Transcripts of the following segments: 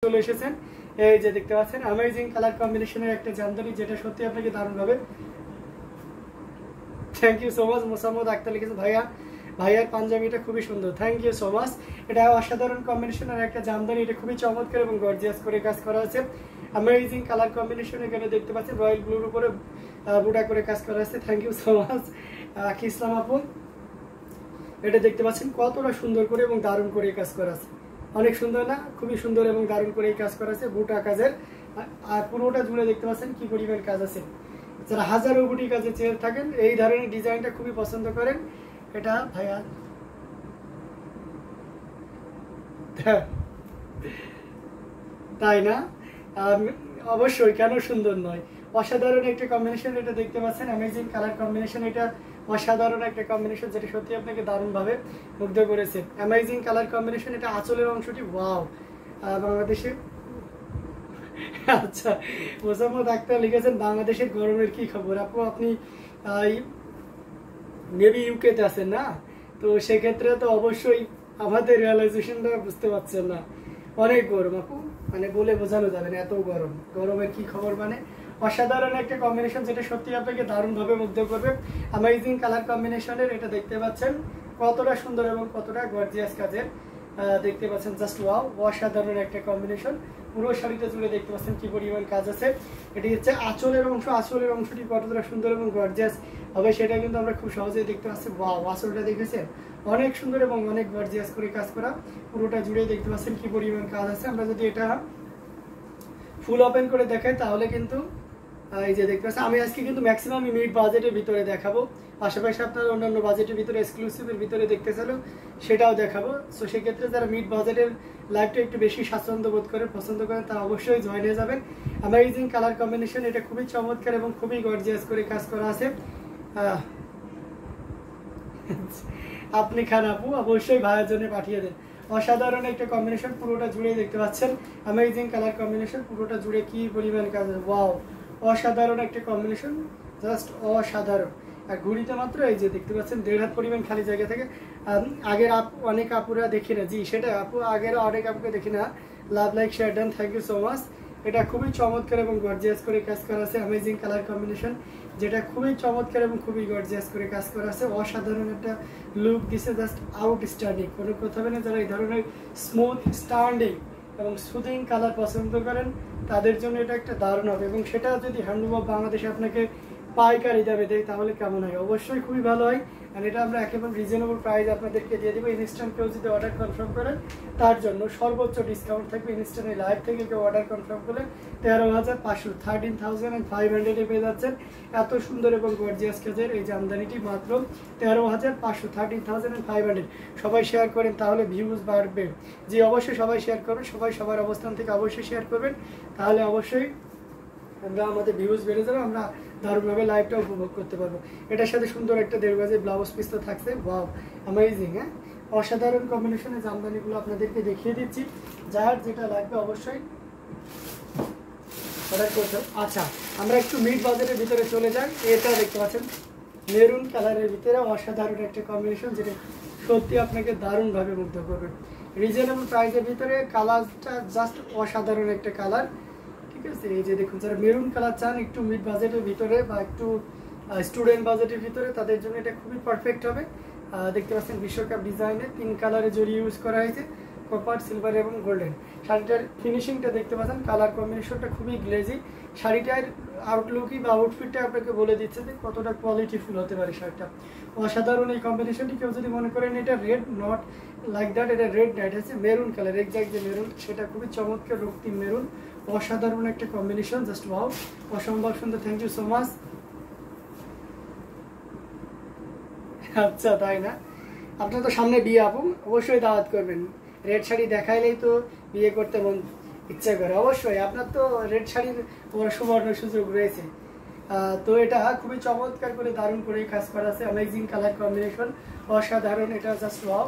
চলে এসেছেন। এই যে দেখতে পাচ্ছেন অ্যামেজিং কালার কম্বিনেশনের একটা জামদানি, যেটা সত্যি আপনাকে দারুণ ভাবে। Thank you so much. Mosammat Akter লিখেছে ভাইয়ার পাঞ্জাবিটা খুবই সুন্দর। Thank you so much. এটা অসাধারণ কম্বিনেশনের একটা জামদানি, এটা খুবই চমৎকার এবং গর্জিয়াস করে কাজ করা আছে। অ্যামেজিং কালার কম্বিনেশন, এখানে দেখতে পাচ্ছেন রয়্যাল ব্লুর উপরে বুটা করে কাজ করা আছে। থ্যাংক ইউ সো মাচ আকি ইসলাম আপু। এটা দেখতে পাচ্ছেন কতটা সুন্দর করে এবং দারুণ করে কাজ করা আছে। অনেক সুন্দর না? খুবই সুন্দর এবং দারুণ করে কাজ করা আছে বুটা কাজের। আর পুরোটা জুড়ে দেখতে পাচ্ছেন কি পরিমাণ কাজ আছে। যারা হাজারো বুটি কাজে চেয়ে থাকেন, এই ধরনের ডিজাইনটা খুবই পছন্দ করেন। এটা ভাইয়া তাই না? অবশ্যই, কেন সুন্দর নয়? অসাধারণ একটা কম্বিনেশন, এটা দেখতে পাচ্ছেন অ্যামেজিং কালার কম্বিনেশন। এটা অসাধারণ একটা কম্বিনেশন, যেটা সত্যি আপনাকে দারুণভাবে মুগ্ধ করেছে। Amazing colour combination. এটা আঁচলের অংশটি ওয়াও, বাংলাদেশে। আচ্ছা, মোসাম্মদ আক্তার লিখেছেন বাংলাদেশের গরমের কি খবর আপু? আপনি মেবি ইউকেতে আছেন না? তো সেক্ষেত্রে তো অবশ্যই আমাদের রিয়েলাইজেশনটা বুঝতে পারছেন না। অনেক গরম আপু, মানে বলে বোঝানো যাবে না এত গরম। গরমের কি খবর মানে অসাধারণ একটা কম্বিনেশন, যেটা সত্যি আপনাকে দারুণভাবে মুগ্ধ করবে। অ্যামেজিং কালার কম্বিনেশনের এটা দেখতে পাচ্ছেন কতটা সুন্দর এবং কতটা গর্জিয়াস কাজের। দেখতে পাচ্ছেন জাস্ট ওয়াও, অসাধারণ একটা কম্বিনেশন। পুরো শাড়িটা জুড়ে দেখতে পাচ্ছেন কি পরিমাণ কাজ আছে। এটি হচ্ছে আঁচলের অংশ। আঁচলের অংশটি কতটা সুন্দর এবং গর্জিয়াস হবে সেটা কিন্তু আমরা খুব সহজেই দেখতে পাচ্ছি। ওয়াও, আঁচলটা দেখেছেন অনেক সুন্দর এবং অনেক গর্জিয়াস করে কাজ করা। পুরোটা জুড়ে দেখতে পাচ্ছেন কি পরিমাণ কাজ আছে। আমরা যদি এটা ফুল ওপেন করে দেখাই তাহলে কিন্তু এই যে দেখতে পাচ্ছেন, আমি আজকে কিন্তু ম্যাক্সিমাম মিড বাজেটের ভিতরে দেখাবো। পাশাপাশি আপনার অন্যান্য বাজেটের ভিতরে এক্সক্লুসিভের ভিতরে দেখতে চাইলো সেটাও দেখাবো। সো সেক্ষেত্রে যারা মিড বাজেটের লাইফটা একটু বেশি স্বাচ্ছন্দ্য বোধ করে পছন্দ করেন তারা অবশ্যই জয়েন হয়ে যাবেন। অ্যামেজিং কালার কম্বিনেশন, এটা খুবই চমৎকার এবং খুবই গর্জিয়াস করে কাজ করা আছে। আপনি খান আপু, অবশ্যই ভাইয়ের জন্য পাঠিয়ে দেন। অসাধারণ একটা কম্বিনেশন, পুরোটা জুড়ে দেখতে পাচ্ছেন অ্যামেজিং কালার কম্বিনেশন। পুরোটা জুড়ে কি পরিমাণ কাজ, ওয়াও, অসাধারণ একটা কম্বিনেশন, জাস্ট অসাধারণ। আর ঘুড়িতে মাত্র এই যে দেখতে পাচ্ছেন 1.5 হাত পরিমাণ খালি জায়গা থেকে। আগের অনেক আপুরা দেখি না, জি সেটা আপু, আগের অনেক আপুকে দেখি না। Love like share done, thank you so much. এটা খুবই চমৎকার এবং গর্জিয়াস করে কাজ করা আছে। অ্যামেজিং কালার কম্বিনেশন, যেটা খুবই চমৎকার এবং খুবই গর্জিয়াস করে কাজ করা আছে। অসাধারণ একটা লুক দিছে, জাস্ট আউটস্ট্যান্ডিং। কোনো কথা হবে না, যারা এই ধরনের স্মুথ স্ট্যান্ডিং এবং সুদিং কালার পছন্দ করেন তাদের জন্য এটা একটা দারুণ হবে। এবং সেটা যদি হ্যান্ডলুম অফ বাংলাদেশে আপনাকে পাইকারি দামে দেয় তাহলে কেমন হয়? অবশ্যই খুবই ভালো হয়। আর এটা আমরা একেবারে রিজনেবল প্রাইস আপনাদেরকে দিয়ে দেবো। ইনস্ট্যান্ট কেউ যদি অর্ডার কনফার্ম করেন তার জন্য সর্বোচ্চ ডিসকাউন্ট থাকবে। ইনস্ট্যান্ট লাইভ থেকে কেউ অর্ডার কনফার্ম করলে 13,500 13,500 পেয়ে যাচ্ছেন। এত সুন্দর এবং গর্জিয়াস কাজের এই জামদানিটি মাত্র 13,500 13,500। সবাই শেয়ার করেন তাহলে ভিউজ বাড়বে। জি অবশ্যই সবাই শেয়ার করবেন, সবাই সবার অবস্থান থেকে অবশ্যই শেয়ার করবেন, তাহলে অবশ্যই আমরা আমাদের ভিউজ বেড়ে যাবে, আমরা দারুণভাবে লাইভটা উপভোগ করতে পারবো। এটার সাথে সুন্দর একটা 1.5 গজের ব্লাউজ পিস তো থাকছে। Wow, amazing. হ্যাঁ, অসাধারণ কম্বিনেশনের জামদানিগুলো আপনাদেরকে দেখিয়ে দিচ্ছি। যার যেটা লাগবে অবশ্যই অর্ডার করতে। আচ্ছা, আমরা একটু মিড বাজেটের ভিতরে চলে যাই। এটা দেখতে পাচ্ছেন মেরুন কালারের ভিতরে অসাধারণ একটা কম্বিনেশন, যেটা সত্যি আপনাকে দারুণভাবে মুগ্ধ করবে। রিজনেবল প্রাইসের ভিতরে কালারটা জাস্ট অসাধারণ একটা কালার। ঠিক আছে, এই যে দেখুন, যারা মেরুন কালার চান একটু মিড বাজেটের ভিতরে বা একটু স্টুডেন্ট বাজেটের ভিতরে, তাদের জন্য এটা খুবই পারফেক্ট হবে। দেখতে পাচ্ছেন বিশ্বকাপ ডিজাইনে 3 কালারে জড়ি ইউজ করা হয়েছে, কপার, সিলভার এবং গোল্ডেন। শাড়িটার ফিনিশিংটা দেখতে পাচ্ছেন, কালার কম্বিনেশনটা খুবই গ্লেজি। শাড়িটার আউটলুকই বা আউটফিটটা আপনাকে বলে দিচ্ছে যে কতটা কোয়ালিটিফুল হতে পারে শাড়িটা। অসাধারণ এই কম্বিনেশনটি। কেউ যদি মনে করেন এটা রেড, নট লাইক দ্যাট, এটা রেড না, এটা হচ্ছে মেরুন কালার, এক্সাক্ট যে মেরুন সেটা খুবই চমৎকার রক্তিম মেরুন। অসাধারণ একটা কম্বিনেশন, জাস্ট ওয়াও, অসম্ভব সুন্দর। Thank you so much. আচ্ছা, তাই না? আপনার তো সামনে বিয়ে আপু, অবশ্যই দাওয়াত করবেন। রেড শাড়ি দেখাইলেই তো বিয়ে করতে মন ইচ্ছা করে। অবশ্যই আপনার তো রেড শাড়ির সুবর্ণ সুযোগ রয়েছে। তো এটা খুবই চমৎকার করে দারুণ করে কাজ করা আছে। অ্যামেজিং কালার কম্বিনেশন, অসাধারণ। এটা জাস্ট ওয়াও,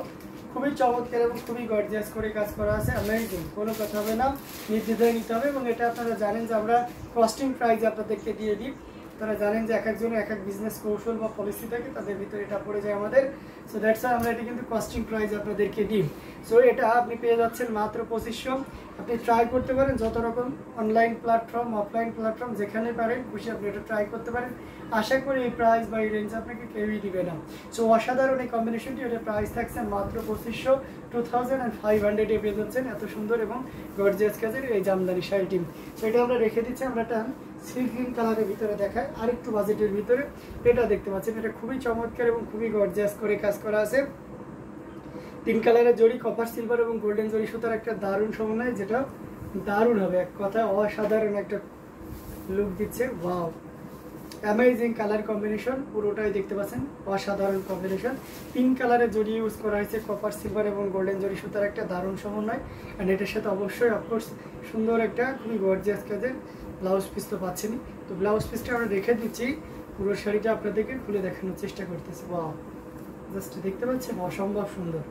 খুবই চমৎকার এবং খুবই গর্জিয়াস করে কাজ করা আছে। অ্যামেজিং, কোনো কথা হবে না, নির্দ্বিধায় নিতে হবে। এবং এটা আপনারা জানেন যে আমরা কস্টিং প্রাইস আপনাদেরকে দিয়ে দিই। তারা জানেন যে এক একজনের এক এক বিজনেস কৌশল বা পলিসি থাকে, তাদের ভিতরে এটা পড়ে যায় আমাদের। সো দ্যাটস ওয়াই আমরা এটা কিন্তু কস্টিং প্রাইস আপনাদেরকে দিই। সো এটা আপনি পেয়ে যাচ্ছেন মাত্র 2500। আপনি ট্রাই করতে পারেন যত রকম অনলাইন প্ল্যাটফর্ম, অফলাইন প্ল্যাটফর্ম, যেখানে পারেন খুশি আপনি এটা ট্রাই করতে পারেন। আশা করি এই প্রাইস বা এই রেঞ্জ আপনাকে কেউই দিবে না। সো অসাধারণ এই কম্বিনেশনটি, এটা প্রাইস থাকছে মাত্র 2500, 2500 পেয়ে যাচ্ছেন এত সুন্দর এবং গর্জিয়াস কাজের এই জামদানি শাড়িটি। সো এটা আমরা রেখে দিচ্ছি। আমরা একটা সি গ্রিন কালারের ভিতরে দেখায়, আরেকটু বাজেটের ভিতরে। এটা দেখতে পাচ্ছেন, এটা খুবই চমৎকার এবং খুবই গর্জিয়াস করে কাজ করা আছে। 3 কালারের জড়ি, কপার সিলভার এবং গোল্ডেন জড়ি সুতার একটা দারুণ সমন্বয়, যেটা দারুণ হবে, এক কথায় অসাধারণ একটা লুক দিচ্ছে। ওয়াও, অ্যামেজিং কালার কম্বিনেশন, পুরোটাই দেখতে পাচ্ছেন অসাধারণ কম্বিনেশন। 3 কালারের জড়ি ইউজ করা হয়েছে, কপার সিলভার এবং গোল্ডেন জড়ি সুতার একটা দারুণ সমন্বয়। অ্যান্ড এটার সাথে অবশ্যই অফকোর্স সুন্দর একটা খুবই গর্জিয়াস কাজের ব্লাউজ পিস তো পাচ্ছেনই। তো ব্লাউজ পিসটা আমরা রেখে দিচ্ছি, পুরো শাড়িটা আপনাদেরকে খুলে দেখানোর চেষ্টা করতেছি। ওয়াও, জাস্ট দেখতে পাচ্ছেন অসম্ভব সুন্দর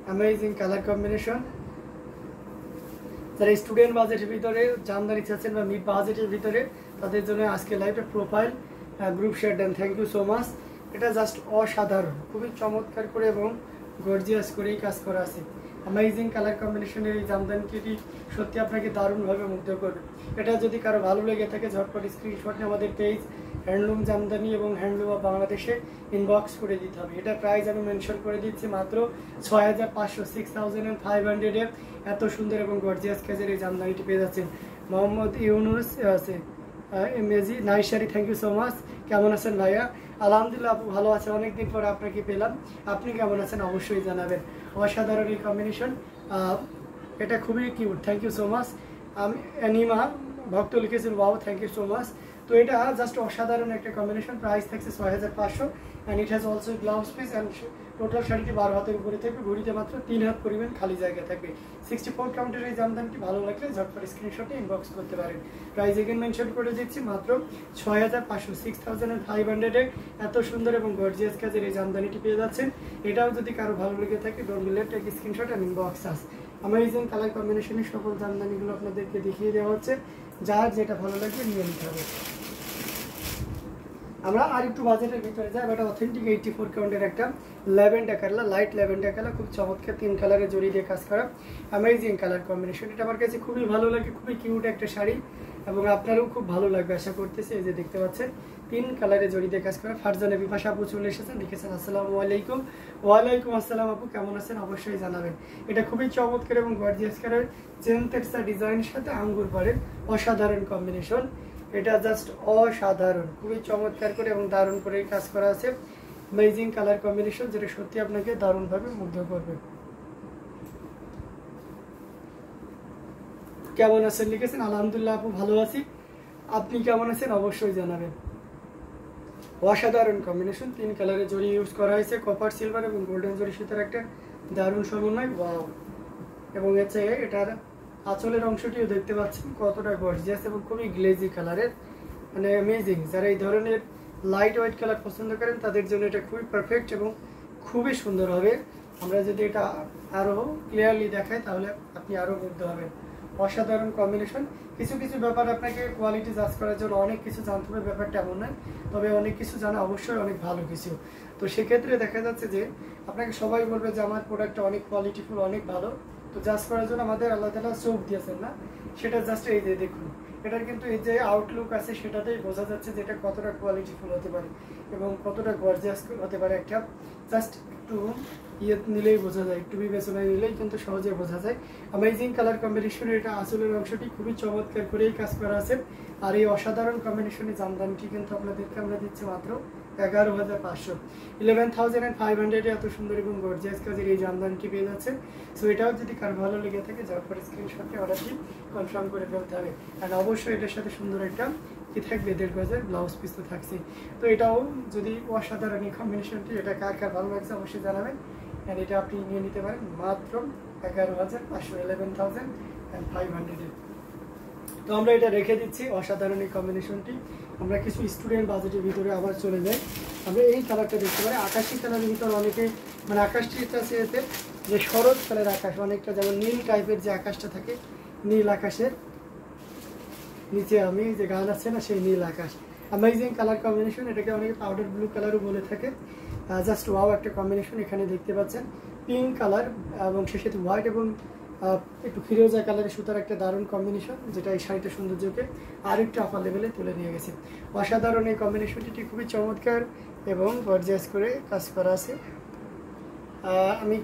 অ্যামেজিং কালার কম্বিনেশন। যারা স্টুডেন্ট বাজেটের ভিতরে জামদানি চাচ্ছেন বা মিড বাজেটের ভিতরে, তাদের জন্য আজকে লাইভটা প্রোফাইল গ্রুপ শেয়ার দেন। Thank you so much. এটা জাস্ট অসাধারণ, খুবই চমৎকার করে এবং গর্জিয়াস করেই কাজ করা আছে। অ্যামেজিং কালার কম্বিনেশনের এই জামদানিটি সত্যি আপনাকে দারুণভাবে মুগ্ধ করবে। এটা যদি কারো ভালো লেগে থাকে ঝটপট স্ক্রিনশট নিয়ে আমাদের পেজ হ্যান্ডলুম জামদানি এবং হ্যান্ডলুম অফ বাংলাদেশে ইনবক্স করে দিতে হবে। এটা প্রাইস আমি মেনশন করে দিচ্ছি মাত্র 6500, 6500 এত সুন্দর এবং গর্জিয়াস কাজের এই জামদানিটি পেয়ে যাচ্ছেন। মোহাম্মদ ইউনুস আছে মেজি নাইশারি, থ্যাংক ইউ সো মাচ। কেমন আছেন ভাইয়া? আলহামদুলিল্লাহ আপু ভালো আছে, অনেকদিন পর আপনাকে পেলাম। আপনি কেমন আছেন অবশ্যই জানাবেন। অসাধারণ এই কম্বিনেশন, এটা খুবই cute, thank you so much. আমি অ্যানিমা ভক্ত লিখেছেন, wow, thank you so much. তো এটা জাস্ট অসাধারণ একটা কম্বিনেশন, প্রাইস থাকছে 6500 and it has also blouse piece and total শাড়িটি 12 হাতের উপরে থাকবে, ঘড়িতে মাত্র 3 হাত পরিমাণ খালি জায়গা থাকবে। 64 কাউন্টের এই জামদানিটি ভালো লাগলে ঝটপট স্ক্রিনশটে ইনবক্স করতে পারেন। প্রাইস এগেন মেনশন করে দিচ্ছি মাত্র 6500, 6500 এত সুন্দর এবং গর্জিয়াস কাজের এই জামদানিটি পেয়ে যাচ্ছেন। এটাও যদি কারো ভালো লেগে থাকে don't let take screenshot and inbox us. Amazing colour কম্বিনেশনের সকল জামদানিগুলো আপনাদেরকে দেখিয়ে দেওয়া হচ্ছে, যার যেটা ভালো লাগবে নিয়ে নিতে হবে। আমরা আর একটু বাজেটের ভিতরে যাই। এটা অথেন্টিক 84 কাউন্টের একটা lavender colour, light lavender colour, খুব চমৎকার 3 কালারের জড়ি দিয়ে কাজ করা অ্যামেজিং কালার কম্বিনেশন। এটা আমার কাছে খুবই ভালো লাগে, খুবই কিউট একটা শাড়ি এবং আপনারও খুব ভালো লাগবে আশা করতেছি। এই যে দেখতে পাচ্ছেন 3 কালারের জড়ি দিয়ে কাজ করা। ফারজানা বিপাশা আপু চলে এসেছেন, লিখেছেন আসসালামু আলাইকুম। ওয়ালাইকুম আসসালাম আপু, কেমন আছেন অবশ্যই জানাবেন। এটা খুবই চমৎকার এবং গর্জিয়াস কালার, চেনটেক্সা ডিজাইনের সাথে আঙ্গুর পাড়ের অসাধারণ কম্বিনেশন। এটা জাস্ট অসাধারণ, খুবই চমৎকার করে এবং দারুণ করে কাজ করা আছে। অ্যামেজিং কালার কম্বিনেশন, যেটা সত্যি আপনাকে দারুণভাবে মুগ্ধ করবে। কেমন আছেন লিখেছেন, আলহামদুলিল্লাহ আপু ভালো আছি, আপনি কেমন আছেন অবশ্যই জানাবেন। অসাধারণ কম্বিনেশন, 3 কালারের জড়ি ইউজ করা হয়েছে, কপার সিলভার এবং গোল্ডেন জড়ি সুতার একটা দারুণ সমন্বয়। ওয়াও, এবং এটার আঁচলের অংশটিও দেখতে পাচ্ছেন কতটা গর্জিয়াস এবং খুবই গ্লেজি কালারের, মানে অ্যামেজিং। যারা এই ধরনের লাইট হোয়াইট কালার পছন্দ করেন তাদের জন্য এটা খুবই পারফেক্ট এবং খুবই সুন্দর হবে। আমরা যদি এটা আরও ক্লিয়ারলি দেখাই তাহলে আপনি আরও মুগ্ধ হবেন। অসাধারণ কম্বিনেশন। কিছু কিছু ব্যাপার আপনাকে কোয়ালিটি জাজ করার জন্য অনেক কিছু জানতে হবে, ব্যাপারটা এমন নয়, তবে অনেক কিছু জানা অবশ্যই অনেক ভালো কিছু। তো সেক্ষেত্রে দেখা যাচ্ছে যে আপনাকে সবাই বলবে যে আমার প্রোডাক্টটা অনেক কোয়ালিটিফুল, অনেক ভালো। তো জাজ করার জন্য আমাদের আল্লাহ তাআলা চোখ দিয়েছেন না, সেটা জাস্ট এই যে দেখুন, এটার কিন্তু এই যে আউটলুক আছে সেটাতেই বোঝা যাচ্ছে যে এটা কতটা কোয়ালিটিফুল হতে পারে এবং কতটা গর্জিয়াস হতে পারে। একটা জাস্ট একটু নিলেই বোঝা যায়, একটু বিবেচনায় নিলেই কিন্তু সহজে বোঝা যায়। অ্যামেজিং কালার কম্বিনেশনে এটা আসলের অংশটি খুবই চমৎকার করেই কাজ করা আছে। আর এই অসাধারণ কম্বিনেশনে জামদানিটি কিন্তু আপনাদেরকে আমরা দিচ্ছি মাত্র 11,500, 11,500 এত সুন্দর এবং গর্জিয়াস কাজের এই জামদানিটি পেয়ে যাচ্ছে। সো এটাও যদি কারো ভালো লেগে থাকে ঝটপট স্ক্রিনশটে অর্ডারটি কনফার্ম করে ফেলতে হবে। আর অবশ্যই এটার সাথে সুন্দর একটা কি থাকবে, 1.5 গজের ব্লাউজ পিস তো থাকছে। তো এটাও যদি অসাধারণ এই কম্বিনেশনটি, এটা কার কার ভালো লাগছে অবশ্যই জানাবেন। আর এটা আপনি নিয়ে নিতে পারেন মাত্র 11,500, 11,500। তো আমরা এটা রেখে দিচ্ছি অসাধারণ এই কম্বিনেশনটি। আমরা কিছু স্টুডেন্ট বাজেটের ভিতরে আবার চলে যাই। আমরা এই কালারটা দেখতে পারি, আকাশি কালারের ভিতরে অনেকে মানে আকাশটিটা চেয়েছে যে শরৎ কালের আকাশ, অনেকটা যেমন নীল টাইপের যে আকাশটা থাকে, নীল আকাশের নিচে আমি যে গান আছে না সেই নীল আকাশ। অ্যামেজিং কালার কম্বিনেশন, এটাকে অনেকে পাউডার ব্লু কালারও বলে থাকে। জাস্ট ওয়াও একটা কম্বিনেশন। এখানে দেখতে পাচ্ছেন পিঙ্ক কালার এবং সে সাথে হোয়াইট এবং একটু ফিরোজা কালারের সুতার একটা দারুণ কম্বিনেশন, যেটা এই শাড়িটা সৌন্দর্যকে আর একটু আপার লেভেলে তুলে নিয়ে গেছে। অসাধারণ এই কম্বিনেশনটি খুবই চমৎকার এবং গর্জিয়াস করে কাজ করা আছে। আমি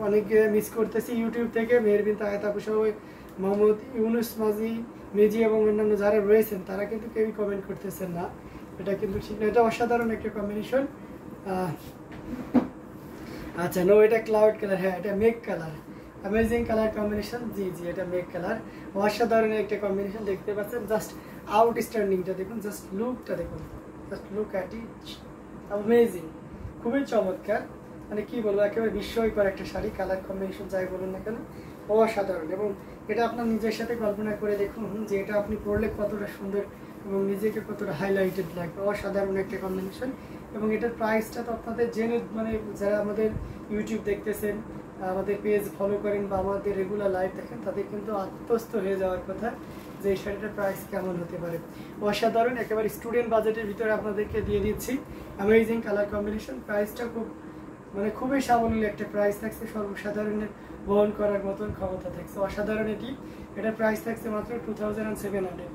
অনেক মিস করতেছি ইউটিউব থেকে মেহেরবিন তাহেত আপু সহ মোহাম্মদ ইউনুস মাঝি মেজি এবং অন্যান্য যারা রয়েছেন তারা কিন্তু কেউই কমেন্ট করতেছেন না, এটা কিন্তু ঠিক না। এটা অসাধারণ একটা কম্বিনেশন। আচ্ছা নো, এটা ক্লাউড কালার, হ্যাঁ এটা মেঘ কালার, অ্যামেজিং কালার কম্বিনেশন। জি জি, এটা মেঘ কালার, অসাধারণ একটা কম্বিনেশন। দেখতে পাচ্ছেন জাস্ট আউটস্ট্যান্ডিংটা দেখুন, জাস্ট লুকটা দেখুন, just look at it, amazing, খুবই চমৎকার। মানে কি বলবো, একেবারে বিস্ময়কর একটা শাড়ি, কালার কম্বিনেশন যাই বলুন না কেন অসাধারণ। এবং এটা আপনার নিজের সাথে কল্পনা করে দেখুন যে এটা আপনি পরলে কতটা সুন্দর এবং নিজেকে কতটা হাইলাইটেড লাগবে। অসাধারণ একটা কম্বিনেশন। এবং এটার প্রাইসটা তো আপনাদের জেনে, মানে যারা আমাদের ইউটিউব দেখতেছেন, আমাদের পেজ ফলো করেন বা আমাদের রেগুলার লাইভ দেখেন, তাদের কিন্তু আত্মস্থ হয়ে যাওয়ার কথা যে এই শাড়িটার প্রাইস কেমন হতে পারে। অসাধারণ, একেবারে স্টুডেন্ট বাজেটের ভিতরে আপনাদেরকে দিয়ে দিচ্ছি অ্যামেজিং কালার কম্বিনেশন। প্রাইসটা খুব মানে খুবই সাবলীল একটা প্রাইস থাকছে, সর্বসাধারণের বহন করার মতন ক্ষমতা থাকছে। অসাধারণ এটি, এটার প্রাইস থাকছে মাত্র 2700,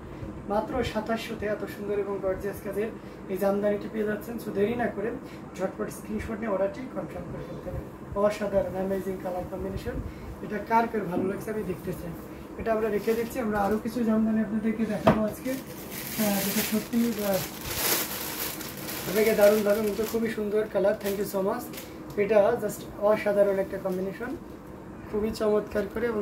মাত্র 2700-তে এত সুন্দর এবং গর্জিয়াস কাজের এই জামদানিটি পেয়ে যাচ্ছেন। সো দেরি না করে ঝটপট স্ক্রিনশট নিয়ে অর্ডারটি কনফার্ম করে ফেলতে হবে। অসাধারণ অ্যামেজিং কালার কম্বিনেশন, এটা কার কার ভালো লাগছে আমি দেখতে চাই। এটা আমরা রেখে দিচ্ছি, আমরা আরও কিছু জামদানি আপনাদেরকে দেখাবো আজকে, যেটা সত্যি আপনাকে দারুণ দারুণ, তো খুবই সুন্দর colour. Thank you so much. এটা জাস্ট অসাধারণ একটা কম্বিনেশন, খুবই চমৎকার করে এবং